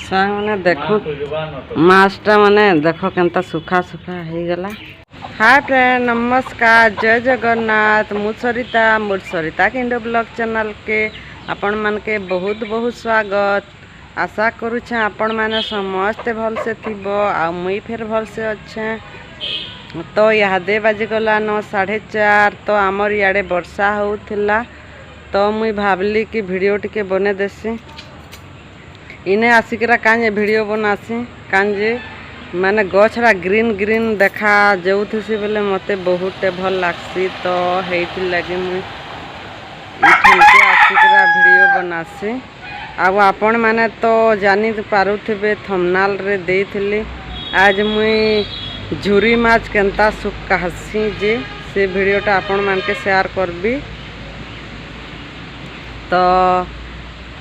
सांग मैंने देखो माछटा मैंने देख के सुखा सुखा हो गला। हाय फ्रेंड नमस्कार जय जगन्नाथ मु सरिता मोर सरिता किंडो ब्लॉग चैनल के आपण मान के बहुत बहुत स्वागत। आशा करुछे आपण माने समस्ते भल से थिबो आ मुई फेर भल से अच्छे। तो इहादे बाजी गला 9:30 तो आमर इे वर्षा होउथिला तो मुई भावली कि वीडियो टिके बने देसी इने आसिकरा कांजे वीडियो बनासी कांजे माने गछरा ग्रीन ग्रीन देखा जाऊथसी बेले मते बहुत भल लागसी। तो हेइथि लगी मुई इठनके आसिकरा वीडियो बनासी। आउ आपण माने तो जानी पारुथिबे थंबनेल रे देइथिली आज मुई झुरी माछ केनता सुकासी जे से वीडियोटा आपण मान के शेयर करबी। तो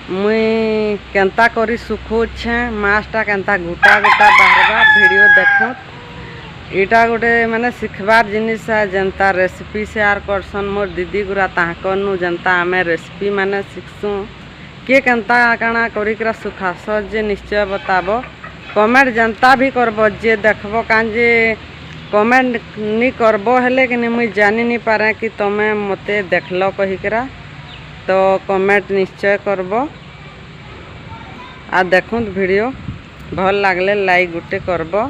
मुई केनता करी सुखुछे माछटा केनता गुटा गुटा बाहरबा वीडियो देखो। इटा गोटे माने सिखबार जिनिस है जनता रेसिपी शेयर करसन मोर दीदी गुरा ताकनु जनता आमे रेसिपी माने शिखसु किए केनता काଣା करिकरा सुखास जे निश्चय बताबो। कमेंट जनता भी करबो जे देखबो कांजे कमेंट नी करबो हेले कि मुई जानी नी पारे कि तमे मते देखलो कहिकरा। तो कमेंट निश्चय करबो आ देखुं वीडियो भल लागले लाइक गुटे करबो।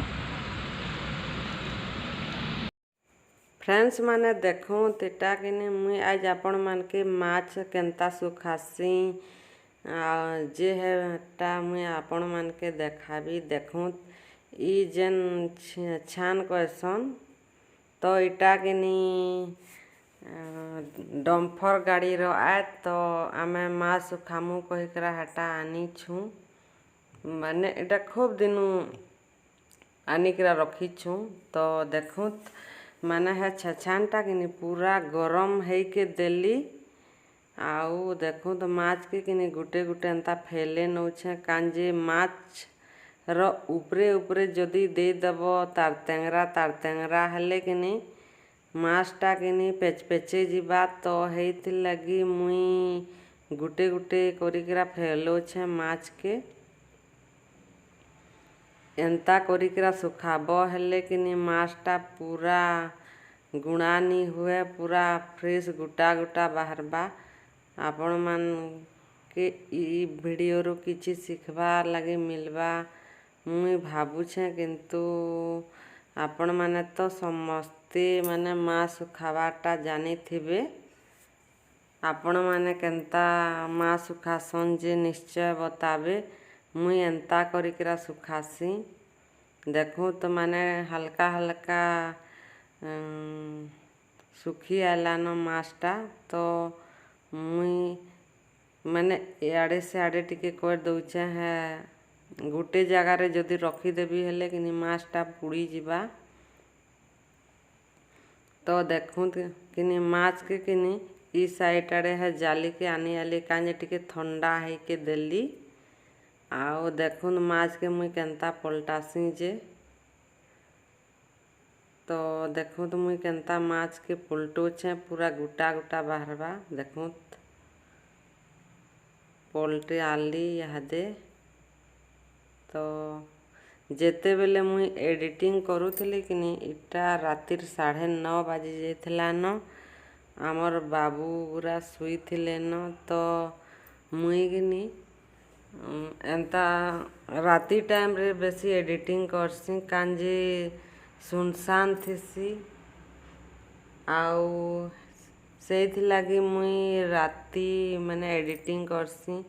फ्रेंड्स माने देखूँ तेटा कि मुई आज आपण मान के माछ केनता सुखासी जे है मुई आपण मान के देखाबी। देखूँ ई जेन छान कहसन तो इटा कि डम्फर गाड़ी रो आए तो आमे माछ सुखामु कहिकरा हटा आनी छु माने इटा खूब दिनू आनिकरा रखी छु। तो देखूँ माने है छछानटा कि पूरा गरम है के देली आउ देखूँ तो माछ के कि गुटे गुटे एंता फैले नौछे कांजे माछ रो ऊपरे ऊपरे जदि दे देबो तार तेंगरा हेले कि माछटा कि पेचे जीवा। तो हेइथि लगी मुई गुटे गुटे करिकरा फैलोछे माछ के एंता करिकरा सुखाबो हेले कि माछटा पूरा गुणा नी हुए पूरा फ्रेश गुटा गुटा बाहरबा। आपण मान के ई वीडियो रो किछि सिखबा लगे मिलबा मुई भाबुछे किंतु आपण माने तो समस्ते माने माछ सुखाबाटा जानी थिबे। आपण माने केनता माछ सुखासन जे निश्चय बताबे मुई एंता करिकरा सुखासी। देखूँ तो माने हल्का हल्का सुखी आलान माछटा तो मुई माने इयाड़े से आड़े टिके कर दउछे है गुटे जगार जदि रखीदेवी हेले कि माछटा पुड़ी जीवा। तो देखूँ कि माछ के कि ई साइड आड़े है जाली के आनी आली कांजे टिके ठंडा है के देली आओ देखूँ माछ के मुई केनता पलटासी जे। तो देखूँ तो मुई केनता माछ के पलटोछे पूरा गुटा गुटा बाहरबा। देखूँ पलटे आली इहादे तो जेते बेले मुई एडिटिंग करूथली कि इटा रातिर 9:30 बाजी जाइथिला न आमर बाबू गुरा सुई थिले न। तो मुई कि एंता राति टाइम रे बेसी एडिटिंग करसी कांजे सुनसान थिसी आउ सेइथि लगी मुई राति माने एडिटिंग करसी।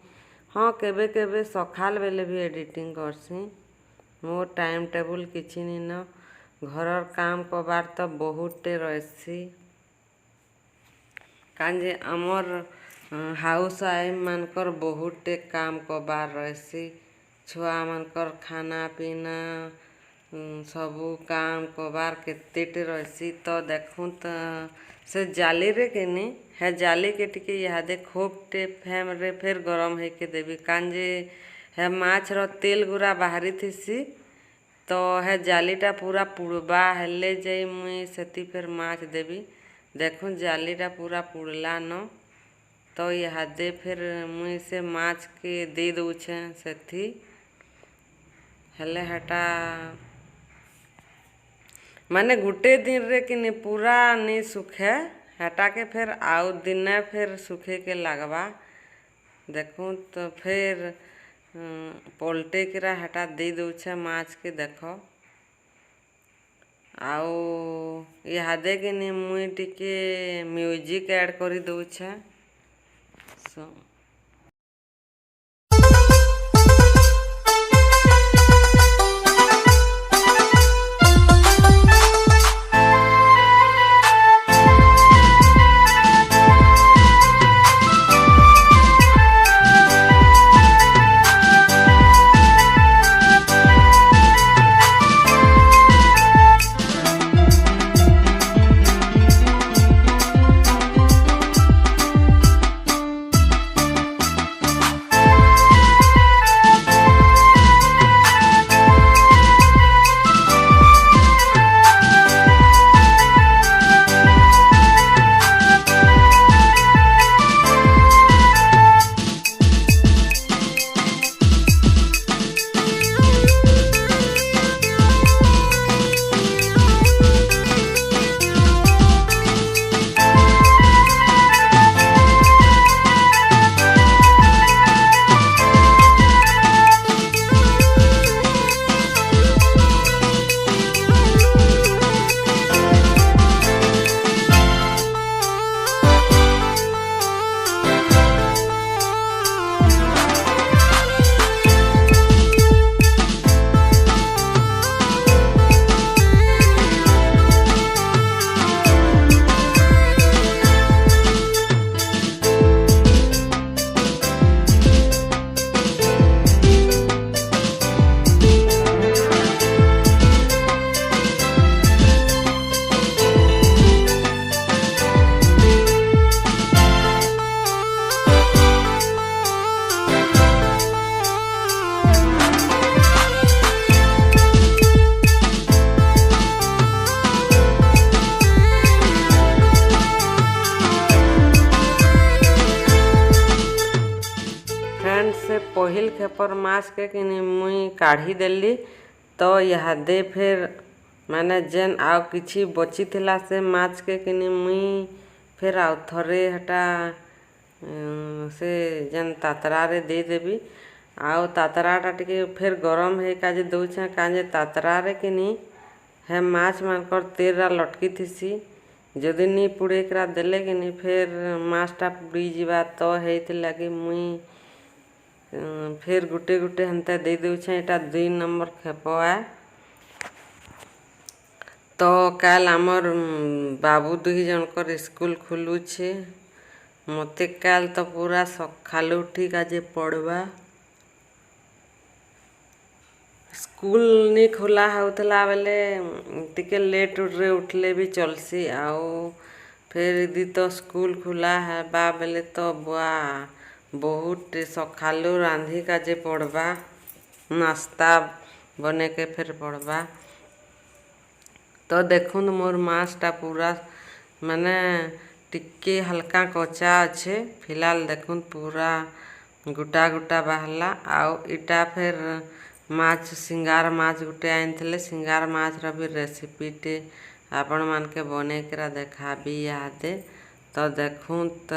हाँ केबे केबे सखाल बेले भी एडिटिंग करसी मोर टाइम टेबल किछि नी न घरर काम कबार तो बहुते रहसी कांजे आमर हाउस वाइफ मानकर बहुते काम कबार रहसी छुआ मानकर खाना पीना सबू काम कबार केतेटे रहसी। तो देखूँ तो से जाली रे कि है जाली के टिके इहादे खूबटे फेम रे फिर गरम है के देवी कांजे है माछ रो तेल गुरा बाहरी थिसी। तो है जालीटा पूरा पुड़बा हेले जाई मुई सेति फिर माछ देवी। देखूँ जालीटा पूरा पुड़ला न तो इहादे फिर मुई से माछ के दे दउछे सेथी हेले हेटा माने गुटे दिन रे कि पूरा नहीं सुखे हेटा के फिर आउ दिने फिर सुखे के लगवा देखूँ तो फिर पलटे किरा हेटा दे दूछे माछ के देखो आउ इहादे कि मुई टिके म्यूजिक ऐड करी दूछे सो से पहिल खेपर माछ के कि मुई काढ़ी देली तो इहादे फिर माने जेन आउ किछि बची थिला से माछ के कि मुई फिर आउ थरे हटा से जेन तातरा रे दे देबी आउ तातराटा टिके फिर गरम हे काजे दउछे काजे तातरा रे कि हे माछ मानकर तेरा लटकी थिसी जदि नी पुड़े करा देले कि फिर माछटा पुड़ी जीवा तो हेइत लगी मुई फिर गुटे गुटे हंते दे दूछे एटा 2 नंबर खेप है तो काल आमर बाबू 2 जनकर स्कूल खुलुछे मते काल तो पूरा सकाल उठी काजे पढ़वा स्कूल नहीं खोला होता बेले टिके लेट रे उठले भी चलसी आओ फिर यदि तो स्कूल खुला है बा बेले तो बुआ बहुत सकालू रांधी काजे पड़वा नाश्ता बने के फिर पड़वा तो देखुन मोर माछटा पूरा माने टिके हल्का कच्चा अच्छे फिलहाल देखुन पूरा गुटा गुटा बाहला आओ इटा फिर माछ सिंगार माछ गुटे आनी सिंगार माछ भी रेसिपी टे आपण मान के बने करा देखा भी यादे तो देखूँ तो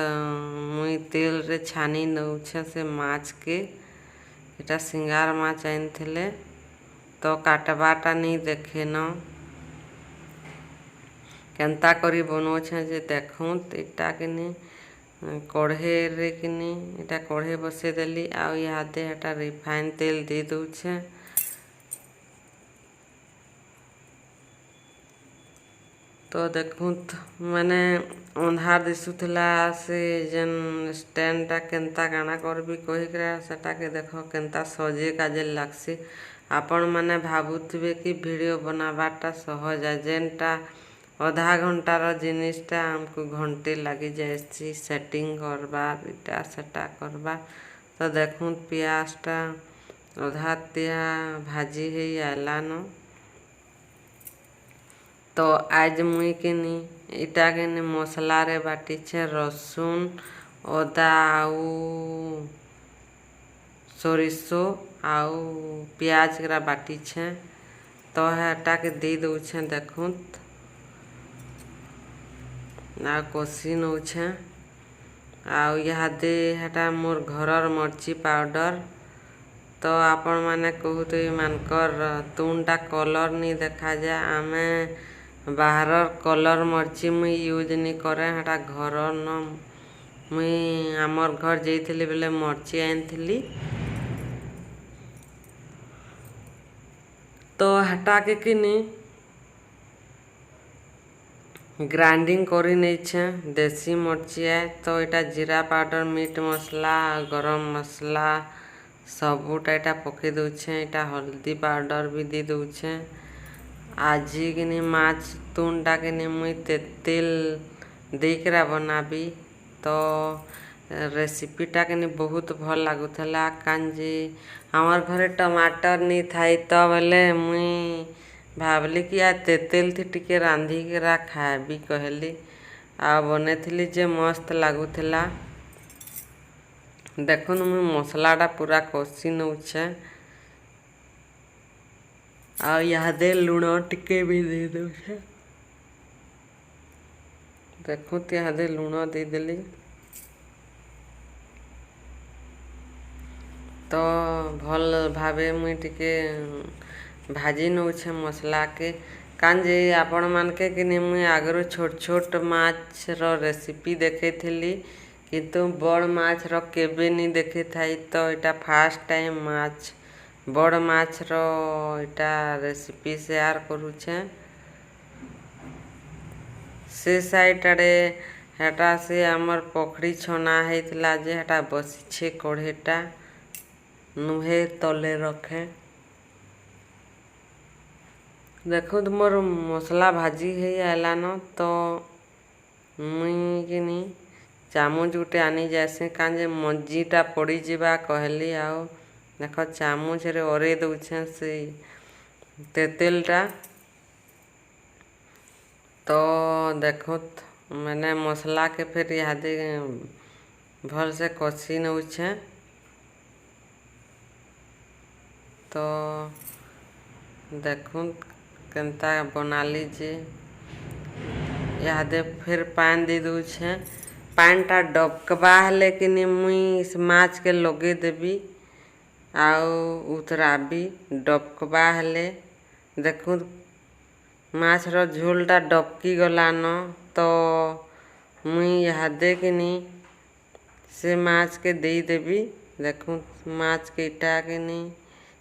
मुई तेल रे छानी नौछे से माछ के इटा सिंगार माछ आनी तो काटबाटा नहीं देखे न केनता करी बनौछे जे देखूँ इटा कि कढ़े रे कि इटा कढ़े बसे देली आ इहादे हटा रिफाइन तेल दे दूछे तो देखूँ मैंने अंधार दिशुला से जेन स्टैंडटा केनता काना करबी कहीकरा सेटा के देखो केनता सजे काजे लागसी आपण माने भाबुथिबे कि वीडियो बनाबाटा सहज है जेनटा आधा घंटार जिनिसटा हमको घंटे लगी जाए सेटिंग करबा इटा सेटा करबा तो देखूँ पियाजटा आधा तिया भाजी है आला न तो आज मुई के इटा के मसला रे बाटी छे रसुन अदा आउ सोरिषो आउ पियाज गरा बाटी छे तो हेटा के दे दउछे देखुत आ कषी नौछे आउ इहादे हेटा मोर घरर मर्ची पाउडर तो आपण माने कहते मानकर तुनटा कलर नहीं देखा जाए आमे बाहर कलर मर्ची मुई यूज नहीं करे हेटा घर न मुई आमर घर जाइली बेले मर्ची आनी तो हेटा के किनी ग्राइंडिंग करी नहीं छे देसी मर्ची है तो इटा जीरा पाउडर मीट मसला गरम मसला सबूटा इटा पकई दउछे इटा हल्दी पाउडर भी दे दउछे आज किनी माछ तुनटा किनी मुई तेल देकरा बनाबी तो रेसिपीटा किनी बहुत भल लागुला कांजी हमार घरे टमाटर नहीं थाई तो बेले मुई भावली कि आ तेतेल थी टिके रांधी के खाबी कहली आ बने जे मस्त लागुला देखुन मुई मसलाटा पूरा कषी नौछे आ इहादे लुण टिके भी दे दउछे देखुत इहादे लुण दे देली तो भल भावे मुई टिके भाजी नौछे मसला के कांजे आपण मानके कि मुई आगरू छोट छोट माछ रो रेसिपी देखे थी किंतु बड़ माछ रो केबे नहीं देखे थाई तो इटा फास्ट टाइम माछ बड़ माछ रो इटा रेसिपी शेयर करूछे से साइड आड़े हेटा से आमर पखड़ी छना हेतला जे हेटा बसीछे कढ़ेटा नुहे तले रखे देखो मोर मसला भाजी है आलान तो मुई किनी चामच गुटे आनी जासे काजे मजीटा पड़ी जीवा कहली आओ देख चामच रे ओरे दउछे से तेतेलटा तो देखुत मैंने मसला के फिर इहादे भल से कषी नउछे तो देखुत केनता बना लीजिए इहादे फिर पान दे दउछे पानटा डबकबा हेले कि मुई इस माछ के लगे देबी आउ उतराबी डबकबा हेले देखु माछ रो झोलटा डबकी गलान तो मुई इहादे किनी से माछ के दे देबी देखु माछ के इटा किनी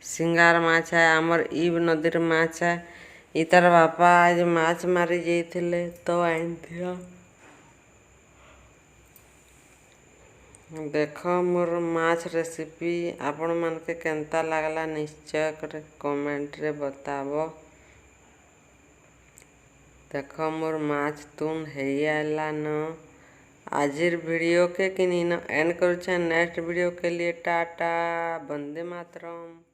सिंगार माछ है आमर ईब नदीर माछ है इतर बापा आज माछ मारी जाइथिले तो आइथिया देख मोर माछ रेसिपी आपण मानके केनता लागला निश्चय करे कमेंट रे बताबो देख मोर माछ तुन हेई आला न आजिर वीडियो के किनी न एंड करूछे नेक्स्ट वीडियो के लिए टाटा वंदे मातरम।